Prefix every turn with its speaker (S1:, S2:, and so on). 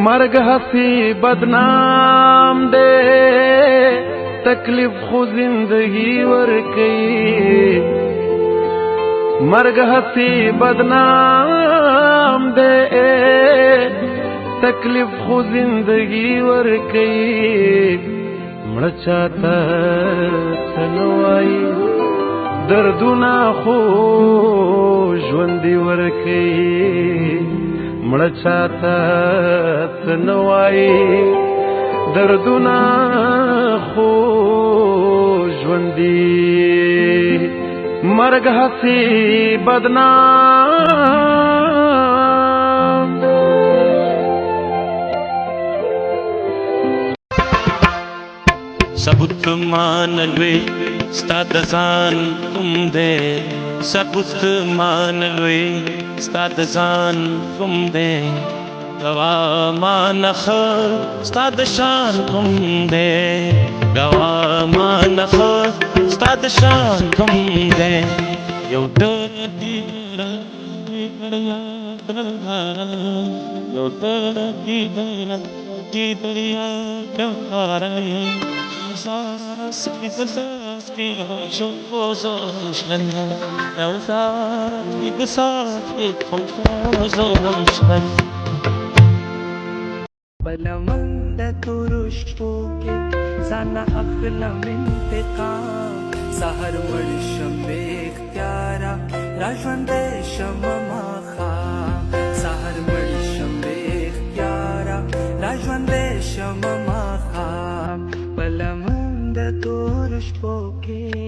S1: مرگ हसी बदनाम दे तकलीफ खो जिंदगी वर कई मर्ग हसी बदनाम दे तकलीफ खो जिंदगी वर कई मड़ चाहता सनवाई दर्दुना खो ژوندي ور कई मड़ चाहता सनवाई दर्दुना खो ژوندي مرگ हसी बदनाम
S2: सबूत मान लुए स्ताद ज़ान तुम दे सबूत मान लुए स्ताद ज़ान तुम दे गवाह मानख स्ताद शान तुम दे गवाह मानख स्ताद शान तुम दे यो
S3: بلمند ترش پوکه زن اخلم انتقام سهر مرشم به اختیارا راجوند شم مخام سهر مرشم به اختیارا راجوند شم مخام بلمند ترش پوکه